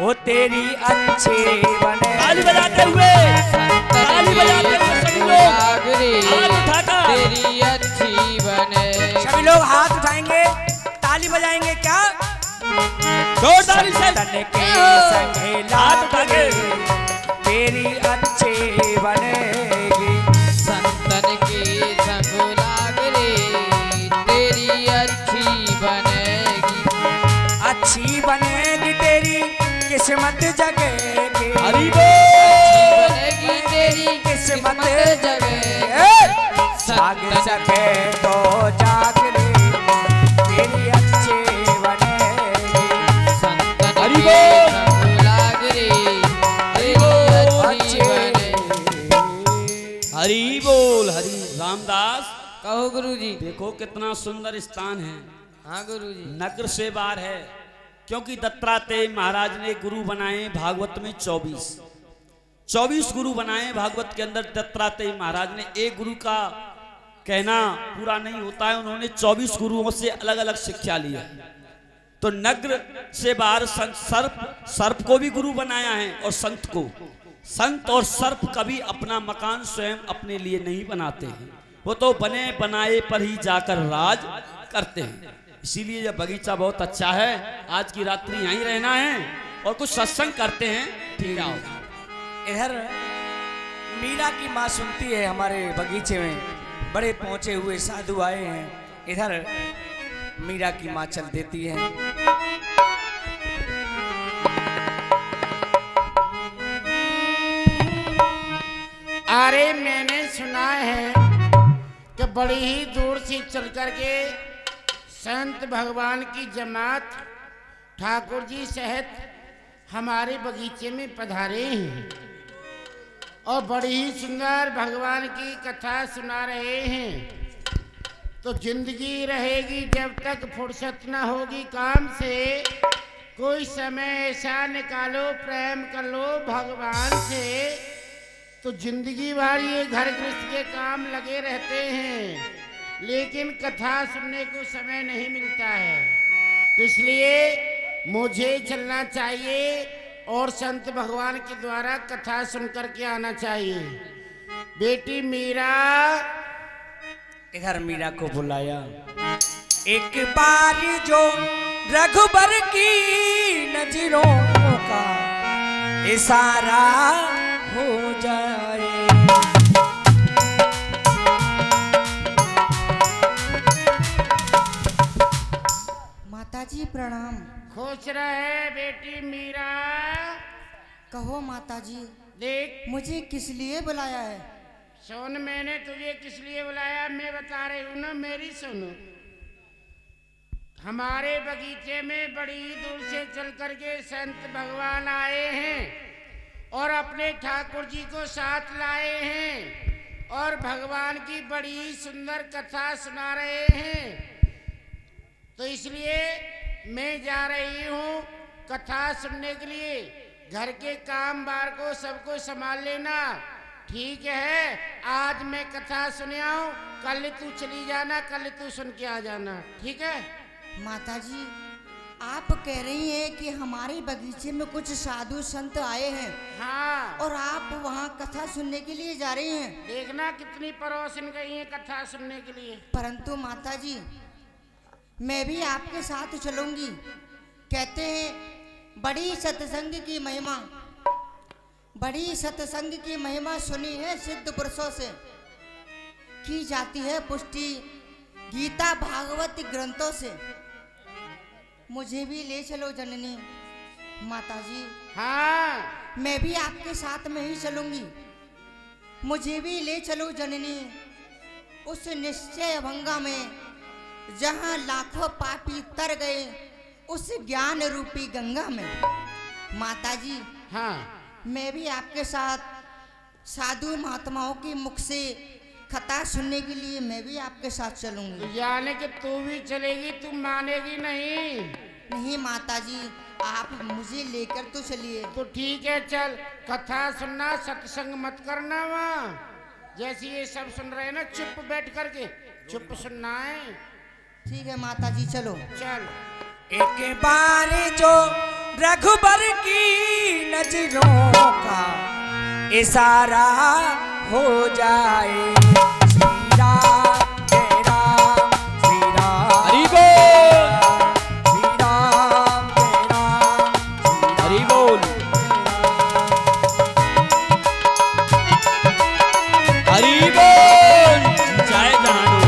वो तेरी अच्छे बने। ताली बजाते हुए सभी लोग हाथ उठाकर तेरी अच्छी बने। सभी लोग हाथ उठाएंगे, ताली बजाएंगे। क्या जोरदार से तन के संगे हाथ उठा के तेरी अच्छी बनेगी। संतन के संग लाग रे तेरी अच्छी बनेगी। अच्छी बनेगी तेरी किस्मत जगेगी। हरि बनेगी तेरी किस्मत जगेगी। जाग सके तो जाग रे तेरी अच्छी बनेगी। संतन हरि के बोल। संग लाग रे तेरी अच्छी बनेगी। हरि बोल। हरि रामदास कहो गुरुजी। देखो कितना सुंदर स्थान है। हाँ गुरुजी। नगर से बाहर है, क्योंकि दत्तात्रेय महाराज ने गुरु बनाए भागवत में 24 गुरु बनाए भागवत के अंदर। दत्तात्रेय महाराज ने एक गुरु का कहना पूरा नहीं होता है, उन्होंने 24 गुरुओं से अलग अलग शिक्षा ली है। तो नगर से बाहर सर्प को भी गुरु बनाया है और संत को। संत और सर्प कभी अपना मकान स्वयं अपने लिए नहीं बनाते हैं, वो तो बने बनाए पर ही जाकर राज करते हैं। इसीलिए यह बगीचा बहुत अच्छा है। आज की रात्रि यहीं रहना है और कुछ सत्संग करते हैं। ठीक है। इधर मीरा की माँ सुनती है, हमारे बगीचे में बड़े पहुंचे हुए साधु आए हैं। इधर मीरा की माँ चल देती है। अरे मैंने सुना है कि बड़ी ही दूर से चल करके संत भगवान की जमात ठाकुर जी सहित हमारे बगीचे में पधारे हैं और बड़ी ही सुंदर भगवान की कथा सुना रहे हैं। तो जिंदगी रहेगी जब तक फुर्सत न होगी काम से, कोई समय ऐसा निकालो प्रेम कर लो भगवान से। तो जिंदगी भर ये घर गृहस्थ के काम लगे रहते हैं, लेकिन कथा सुनने को समय नहीं मिलता है। तो इसलिए मुझे चलना चाहिए और संत भगवान के द्वारा कथा सुन करके आना चाहिए। बेटी मीरा। इधर मीरा को बुलाया। एक बार जो रघुबर की नजरों का इशारा हो जाए। माताजी प्रणाम। खुश रहे बेटी मीरा। कहो माताजी, देख मुझे किस लिए बुलाया है? सुन, मैंने तुझे किस लिए बुलाया मैं बता रही हूँ ना, मेरी सुनो। हमारे बगीचे में बड़ी दूर से चल करके संत भगवान आए हैं और अपने ठाकुर जी को साथ लाए हैं और भगवान की बड़ी सुंदर कथा सुना रहे हैं। तो इसलिए मैं जा रही हूँ कथा सुनने के लिए। घर के काम बार को सबको संभाल लेना, ठीक है? आज मैं कथा सुनिया हूँ, कल तू चली जाना, कल तू सुन के आ जाना, ठीक है? माताजी, आप कह रही हैं कि हमारे बगीचे में कुछ साधु संत आए हैं। हाँ। और आप वहाँ कथा सुनने के लिए जा रही हैं। देखना कितनी परोसन गई है कथा सुनने के लिए। परंतु माताजी, मैं भी आपके साथ चलूंगी। कहते हैं बड़ी सत्संग की महिमा, बड़ी सत्संग की महिमा सुनी है सिद्ध पुरुषों से, की जाती है पुष्टि गीता भागवत ग्रंथों से। मुझे भी ले चलो जननी। माताजी, हाँ, मैं भी आपके साथ में ही चलूंगी। मुझे भी ले चलो जननी उस निश्चय भंगा में जहां लाखों पापी तर गए, उस ज्ञान रूपी गंगा में। माताजी, हाँ, मैं भी आपके साथ साधु महात्माओं के मुख से कथा सुनने के लिए मैं भी आपके साथ चलूंगी। यानी कि तू भी चलेगी, तू मानेगी नहीं? नहीं माताजी, आप मुझे लेकर तो चलिए। तो ठीक है, चल। कथा सुनना, सत्संग मत करना वहाँ। जैसे ये सब सुन रहे हैं ना, चुप बैठ करके चुप सुनना है। ठीक है माताजी, चलो। चल। एक बार जो रघुबर की नजरों का इशारा हो जाए। श्री राम जय राम, श्री राम हरि बोल, श्री राम जय राम, हरि बोल, हरि बोल। जय जहानुर।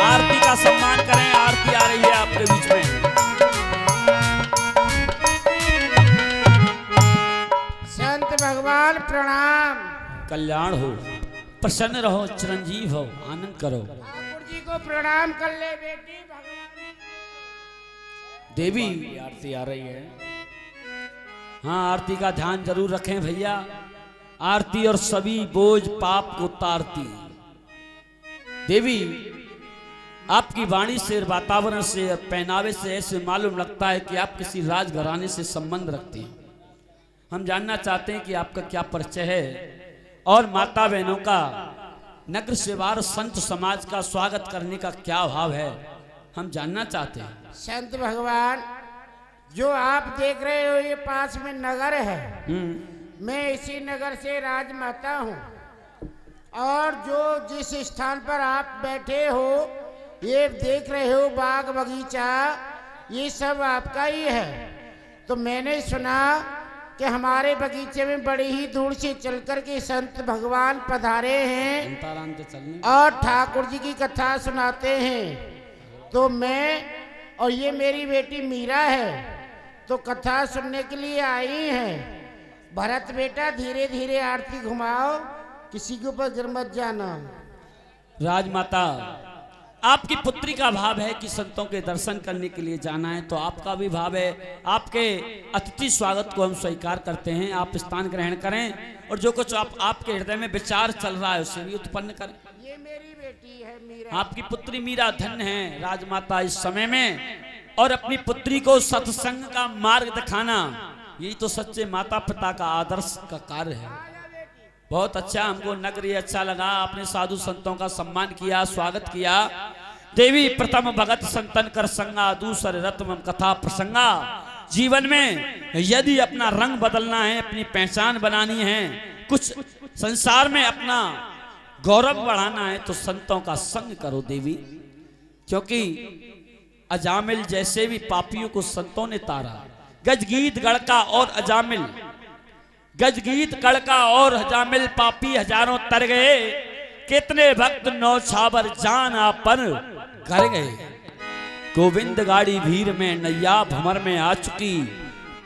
आरती का सम्मान करें, आरती आ रही है आपके बीच में। संत भगवान प्रणाम। कल्याण हो, प्रसन्न रहो, चिरंजीव हो, आनंद करो। ठाकुर जी को प्रणाम कर ले बेटी। भगवान देवी आरती आ रही है। हाँ, आरती का ध्यान जरूर रखें भैया। आरती और सभी बोझ पाप को उतारती। देवी आपकी वाणी से, वातावरण से और पहनावे से ऐसे मालूम लगता है कि आप किसी राजघराने से संबंध रखते हैं। हम जानना चाहते हैं कि आपका क्या परिचय है और माता बहनों का, नगर सेवार संत समाज का स्वागत करने का क्या भाव है, हम जानना चाहते हैं। संत भगवान, जो आप देख रहे हो ये पास में नगर है। मैं इसी नगर से राजमाता हूँ। और जो जिस स्थान पर आप बैठे हो, ये देख रहे हो बाग बगीचा, ये सब आपका ही है। तो मैंने सुना कि हमारे बगीचे में बड़ी ही दूर से चल कर के संत भगवान पधारे हैं और ठाकुर जी की कथा सुनाते हैं। तो मैं और ये मेरी बेटी मीरा है, तो कथा सुनने के लिए आई हैं। भरत बेटा धीरे धीरे आरती घुमाओ, किसी के ऊपर गिर मत जाना। राजमाता, आपकी पुत्री का भाव है कि संतों के दर्शन करने के लिए जाना है, तो आपका भी भाव है। आपके अतिथि स्वागत को हम स्वीकार करते हैं। आप स्थान ग्रहण करें और जो कुछ आपके हृदय में विचार चल रहा है उसे भी उत्पन्न करें। ये मेरी बेटी है मीरा। आपकी पुत्री मीरा धन्य है राजमाता इस समय में, और अपनी पुत्री को सत्संग का मार्ग दिखाना, यही तो सच्चे माता पिता का आदर्श का कार्य है। बहुत अच्छा, हमको नगरी अच्छा लगा। आपने साधु संतों का सम्मान किया, स्वागत किया। देवी प्रथम भगत संतन कर संगा, दूसरे रत्म कथा प्रसंगा। जीवन में यदि अपना रंग बदलना है, अपनी पहचान बनानी है, कुछ संसार में अपना गौरव बढ़ाना है, तो संतों का संग करो देवी। क्योंकि अजामिल जैसे भी पापियों को संतों ने तारा। गजगीत गड़का और अजामिल, गजगीत कड़का और हजामिल पापी हजारों तर गए। कितने भक्त नौछावर जान पर कर गए। गोविंद गाड़ी भीड़ में नैया भमर में आ चुकी।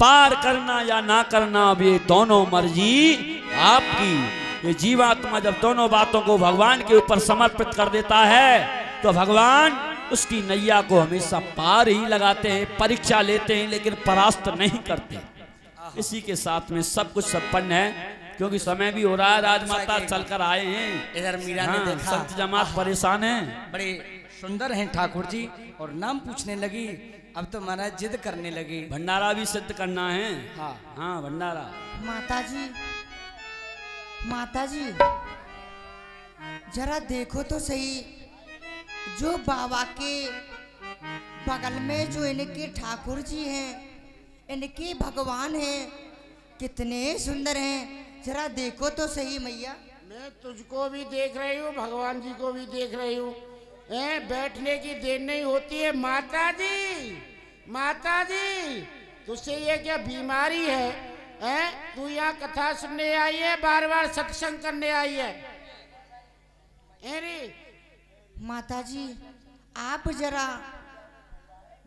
पार करना या ना करना अब ये दोनों मर्जी आपकी। ये जीवात्मा जब दोनों बातों को भगवान के ऊपर समर्पित कर देता है, तो भगवान उसकी नैया को हमेशा पार ही लगाते हैं, परीक्षा लेते हैं, लेकिन परास्त नहीं करते। इसी के साथ में सब कुछ संपन्न है। क्योंकि समय भी हो रहा है, राजमाता चलकर आए हैं। इधर मीरा ने देखा, संत जमात परेशान है। बड़े सुंदर हैं ठाकुर जी, और नाम पूछने लगी। अब तो महाराज जिद करने लगी, भंडारा भी सिद्ध करना है। हाँ हाँ, भंडारा। माताजी, माताजी जरा देखो तो सही, जो बाबा के बगल में जो इनके ठाकुर जी हैं, इनके भगवान हैं, कितने सुंदर हैं। जरा देखो तो सही मैया। मैं तुझको भी देख रही हूँ, भगवान जी को भी देख रही हूँ। बैठने की देर नहीं होती है। माता जी, माता जी, तुझसे ये क्या बीमारी है? तू यहाँ कथा सुनने आई है, बार बार सत्संग करने आई है? अरे माताजी, आप जरा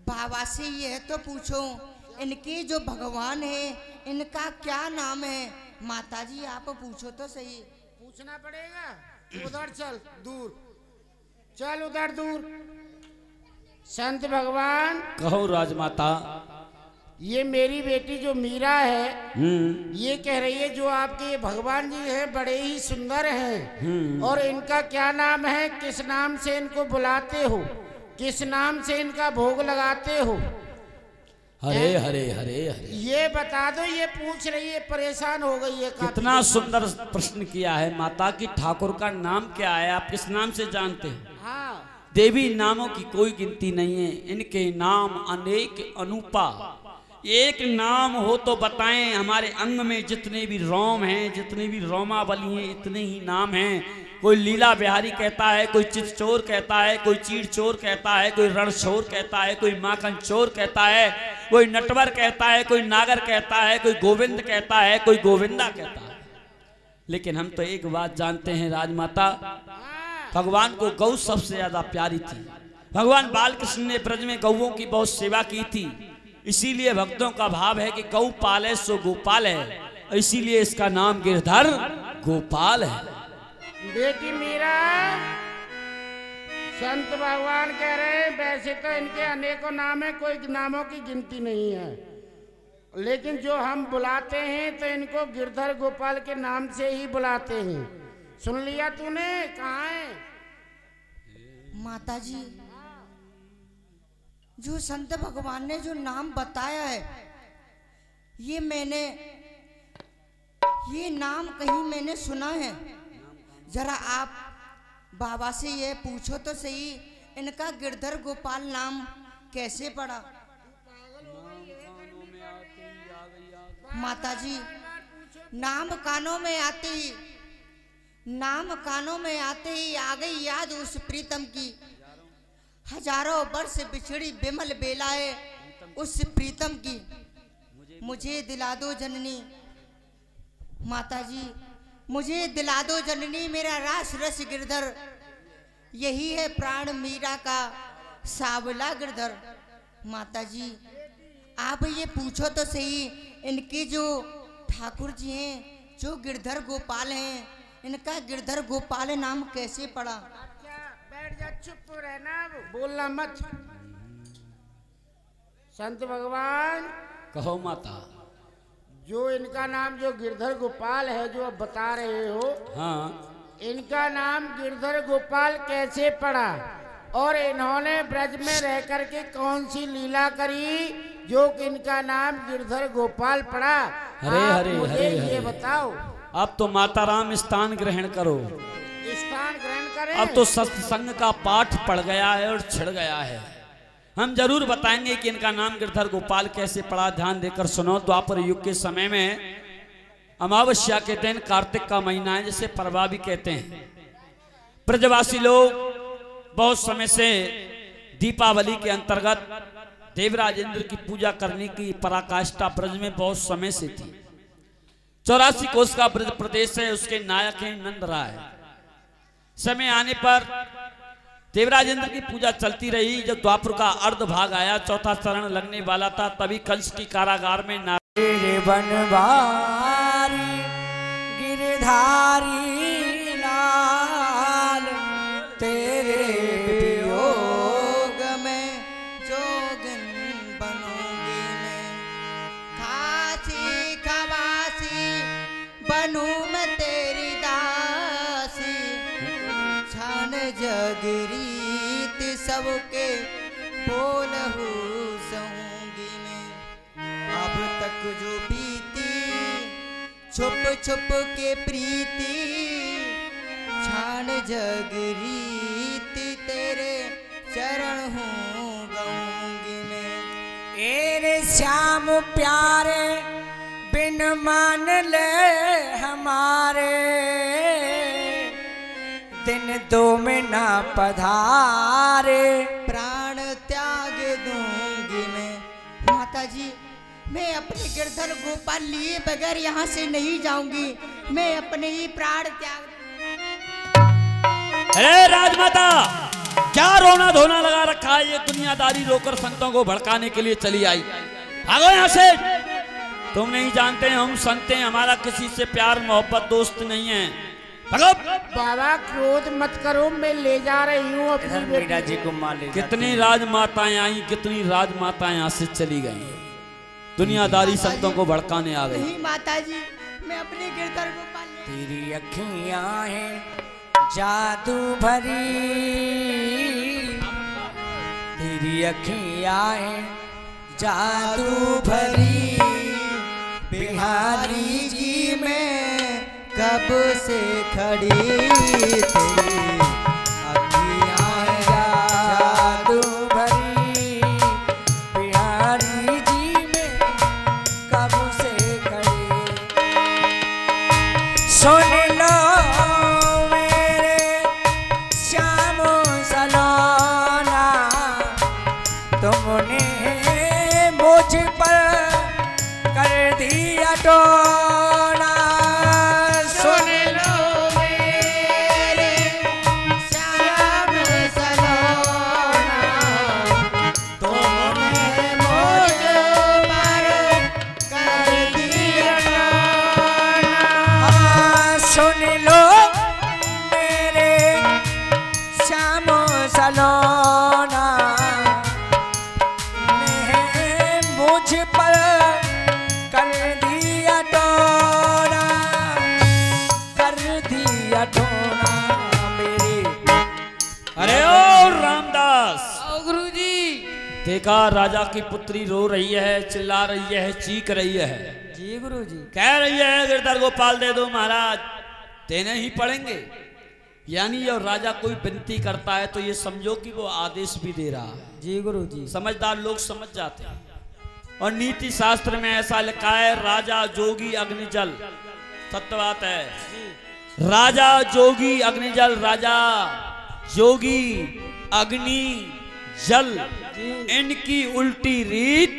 बाबा से ये तो पूछो, इनके जो भगवान है इनका क्या नाम है? माताजी आप पूछो तो सही। पूछना पड़ेगा। उधर चल, दूर चल, उधर दूर। संत भगवान, कहो राजमाता। ये मेरी बेटी जो मीरा है, ये कह रही है जो आपके ये भगवान जी हैं बड़े ही सुंदर हैं, और इनका क्या नाम है? किस नाम से इनको बुलाते हो? किस नाम से इनका भोग लगाते हो? हरे हरे हरे हरे, ये बता दो। ये पूछ रही है, परेशान हो गई है। कितना सुंदर प्रश्न किया है माता की। ठाकुर का नाम क्या है? आप किस नाम से जानते हैं? हाँ, देवी नामों की कोई गिनती नहीं है, इनके नाम अनेक अनूपा। एक नाम हो तो बताएं। हमारे अंग में जितने भी रोम हैं, जितनी भी रोमावली हैं, इतने ही नाम हैं। कोई लीला बिहारी कहता है, कोई चितचोर कहता है, कोई चीड़ चोर कहता है, कोई रणछोर कहता है, कोई माखन चोर कहता है, कोई नटवर कहता है, कोई नागर कहता है, कोई गोविंद कहता है, कोई गोविंदा कहता है। लेकिन हम तो एक बात जानते हैं राजमाता, भगवान को गौ सबसे ज्यादा प्यारी थी। भगवान बालकृष्ण ने ब्रज में गौओं की बहुत सेवा की थी, इसीलिए भक्तों का भाव है कि गौ पाले सो गोपाल है, इसीलिए इसका नाम गिरधर गोपाल है। बेटी मीरा, संत भगवान कह रहे हैं वैसे तो इनके अनेकों नाम है, कोई नामों की गिनती नहीं है, लेकिन जो हम बुलाते हैं तो इनको गिरधर गोपाल के नाम से ही बुलाते हैं। सुन लिया तूने? कहाँ है? माताजी, जो संत भगवान ने जो नाम बताया है, ये नाम कहीं मैंने सुना है। जरा आप बाबा से ये पूछो तो सही, इनका गिरधर गोपाल नाम कैसे पड़ा? माताजी, नाम कानों में आते ही आ गई याद उस प्रीतम की। हजारों वर्ष बिछड़ी बिमल बेलाए उस प्रीतम की, मुझे दिला दो जननी। माताजी, मुझे दिला दो जननी मेरा रास रस गिरधर, यही है प्राण मीरा का सावला गिरधर। माताजी, आप ये पूछो तो सही, इनके जो ठाकुर जी हैं, जो गिरधर गोपाल हैं, इनका गिरधर गोपाल नाम कैसे पड़ा? बैठ जा, चुप रहना, बोलना मत। संत भगवान, कहो माता। जो इनका नाम जो गिरधर गोपाल है जो अब बता रहे हो, हाँ, इनका नाम गिरधर गोपाल कैसे पड़ा और इन्होंने ब्रज में रह करके कौन सी लीला करी जो कि इनका नाम गिरधर गोपाल पड़ा? हरे आप हरे मुझे हरे ये हरे। बताओ। अब तो माता राम स्थान ग्रहण करो। स्थान ग्रहण करें? अब तो सत्संग का पाठ पड़ गया है और छिड़ गया है। हम जरूर बताएंगे कि इनका नाम गिरधर गोपाल कैसे पड़ा। ध्यान देकर सुनो। द्वापर युग के समय में अमावस्या के दिन, कार्तिक का महीना है जिसे परवा भी कहते हैं, ब्रजवासी लोग बहुत समय से दीपावली के अंतर्गत देवराज इंद्र की पूजा करने की पराकाष्ठा ब्रज में बहुत समय से थी। 84 कोस का ब्रज प्रदेश है, उसके नायक हैं नंद राय। समय आने पर देवराज इंद्र की पूजा चलती रही। जब द्वापर का अर्ध भाग आया, चौथा चरण लगने वाला था, तभी कंस की कारागार में बनवारी गिरधारी लाल, तेरे वियोग में जोगिन बनूंगी मैं, खासी खवासी बनूं मैं तेरी दासी, छान जगरीत सबके बोलहु सहूंगी मैं। अब तक जो बीती छुप छुप के प्रीति, छान जगरीत तेरे चरण हूँ गाऊंगी मैं। एरे श्याम प्यारे बिन मान ले हमारे, दिन दो में ना पधारे, प्राण त्याग दूंगी मैं। माताजी, मैं अपने गिरधर गोपाल लिए बगैर यहाँ से नहीं जाऊंगी, मैं अपने ही प्राण त्याग। अरे राजमाता, क्या रोना धोना लगा रखा है? ये दुनियादारी रोकर संतों को भड़काने के लिए चली आई। भागो यहाँ से। तुम नहीं जानते हम संत हैं, हमारा किसी से प्यार मोहब्बत दोस्त नहीं है। भागो। बाबा क्रोध मत करो, मैं ले जा रही हूँ अपनी मीरा जी को मार ले। कितनी राजमाताएं आई, कितनी राजमाताएं यहाँ से चली गई। दुनियादारी संतों को भड़काने आ गई। नहीं माताजी, मैं अपने गिरधर गोपाल। तेरी अखियां हैं जादू भरी, तेरी अखियां हैं जादू भरी, बिहारी जी में कब से खड़ी, तेरी अखियां हैं जादू भरी, बिहारी जी में टोना सुन लो मेरे श्याम सलोना, तुमने मुझ पर कर दिया टोना। सुन लो मेरे श्याम सलोना ने मुझ पर कर दिया टोना, कर दिया टोना मेरे। अरे ओ रामदास, आओ गुरुजी। देखा राजा की पुत्री रो रही है, चिल्ला रही है, चीख रही है, जी गुरुजी। कह रही है गिरधर गोपाल दे दो महाराज, देने ही पड़ेंगे। यानी और राजा कोई विनती करता है तो ये समझो कि वो आदेश भी दे रहा है। जी गुरुजी। समझदार लोग समझ जाते हैं। और नीति शास्त्र में ऐसा लिखा है, राजा जोगी अग्निजल, सत्य बात है। राजा जोगी अग्निजल, राजा जोगी अग्नि जल, इनकी उल्टी रीत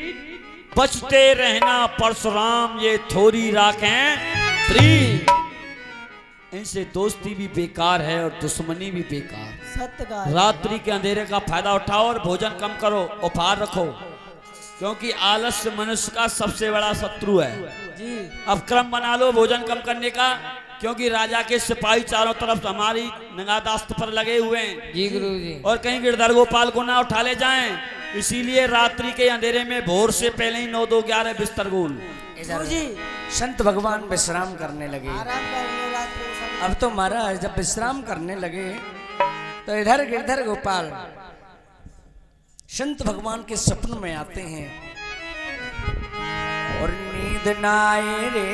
बचते रहना परशुराम, ये थोड़ी राखें प्रीत। इनसे दोस्ती भी बेकार है और दुश्मनी भी बेकार। सत्य का रात्रि के अंधेरे का फायदा उठाओ और भोजन कम करो, उपहार रखो, क्योंकि आलस्य मनुष्य का सबसे बड़ा शत्रु है। जी। अब क्रम बना लो भोजन कम करने का, क्योंकि राजा के सिपाही चारों तरफ हमारी नगादास्त पर लगे हुए हैं। जी गुरुजी। और कहीं गिरधर गोपाल को ना उठा ले जाएं, इसीलिए रात्रि के अंधेरे में भोर से पहले ही 9, 2, 11 बिस्तर गोल। गुरुजी संत भगवान विश्राम करने लगे। आराम करेंगे रात्रि को सब। अब तो महाराज जब विश्राम करने लगे तो इधर गिरधर गोपाल संत भगवान के सपन में आते हैं और नींद ना आए रे,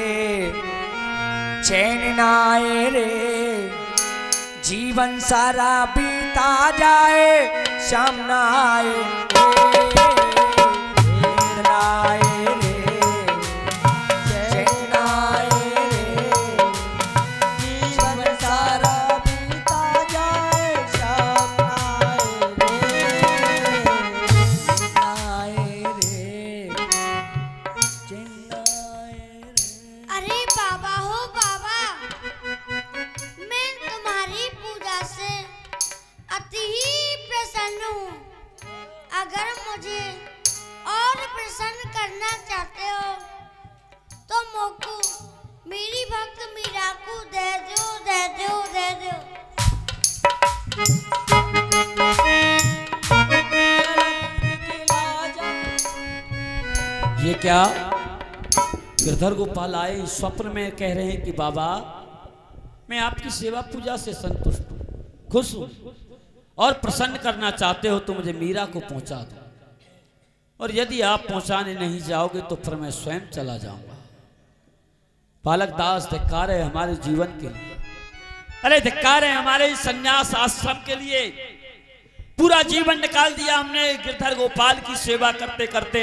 चैन ना आए रे, जीवन सारा बीता जाए, शाम ना आए रे, नींद ना आए रे, चैन ना आए रे, जीवन सारा बीता जाए, शाम ना आए रे, चैन ना आए रे। अरे बाबा हो बाबा, मैं तुम्हारी पूजा से अति ही प्रसन्न हूँ। अगर मुझे और प्रसन्न करना चाहते हो तो मोको मेरी भक्त मीरा को दे दो, दे दो, दे दो। ये क्या गिरधर गोपाल आए स्वप्न में कह रहे हैं कि बाबा मैं आपकी सेवा पूजा से संतुष्ट हूँ, खुश हूँ, और प्रसन्न करना चाहते हो तो मुझे मीरा को पहुंचा दो, और यदि आप पहुंचाने नहीं जाओगे तो फिर मैं स्वयं चला जाऊंगा। बालक दास धिक्कार है हमारे जीवन के लिए, अरे धिक्कार है हमारे संन्यास आश्रम के लिए। पूरा जीवन निकाल दिया हमने गिरधर गोपाल की सेवा करते करते।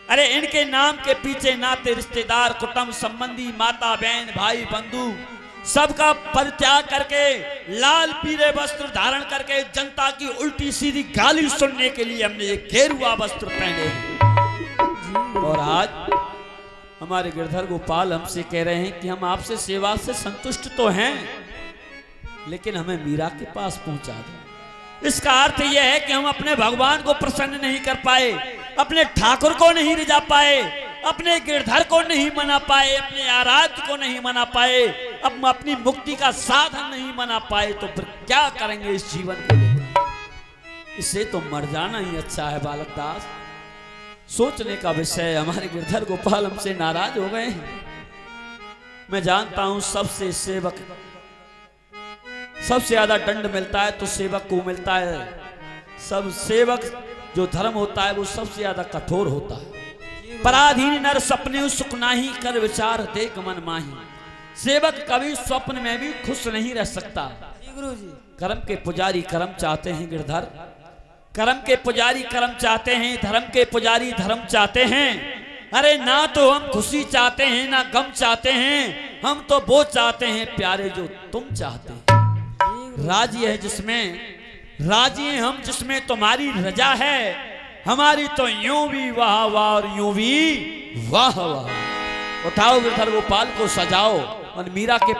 अरे इनके नाम के पीछे नाते रिश्तेदार, कुटुंब संबंधी, माता बहन, भाई बंधु सबका परित्याग करके, लाल पीले वस्त्र धारण करके जनता की उल्टी सीधी गाली सुनने के लिए हमने ये गेरुआ वस्त्र पहने। और आज हमारे गिरधर गोपाल हमसे कह रहे हैं कि हम आपसे सेवा से संतुष्ट तो हैं, लेकिन हमें मीरा के पास पहुंचा दो। इसका अर्थ यह है कि हम अपने भगवान को प्रसन्न नहीं कर पाए, अपने ठाकुर को नहीं रिझा पाए, अपने गिरधर को नहीं मना पाए, अपने आराध्य को नहीं मना पाए, अब अपनी मुक्ति का साधन नहीं मना पाए, तो फिर क्या करेंगे इस जीवन को लेकर? इससे तो मर जाना ही अच्छा है। बालक दास, सोचने का विषय। हमारे गिरधर गोपाल हमसे नाराज हो गए हैं। मैं जानता हूं सबसे सेवक सबसे ज्यादा दंड मिलता है तो सेवक को मिलता है। सब सेवक जो धर्म होता है वो सबसे ज्यादा कठोर होता है। पराधीन नर सपने सुख नाही, कर विचार देख मन माही। सेवक कभी स्वप्न में भी खुश नहीं रह सकता। कर्म के पुजारी कर्म चाहते हैं गिरधर, कर्म के पुजारी कर्म चाहते हैं, धर्म के पुजारी धर्म चाहते हैं। अरे ना तो हम खुशी चाहते हैं ना गम चाहते हैं, हम तो वो चाहते हैं प्यारे जो तुम चाहते हैं। राजी है जिसमें, राजी हैं हम जिसमें तुम्हारी रजा है। हमारी तो यूं भी वाह वाह और यूं भी वाह वाह। उठाओ गिरधर गोपाल को सजाओ और मीरा के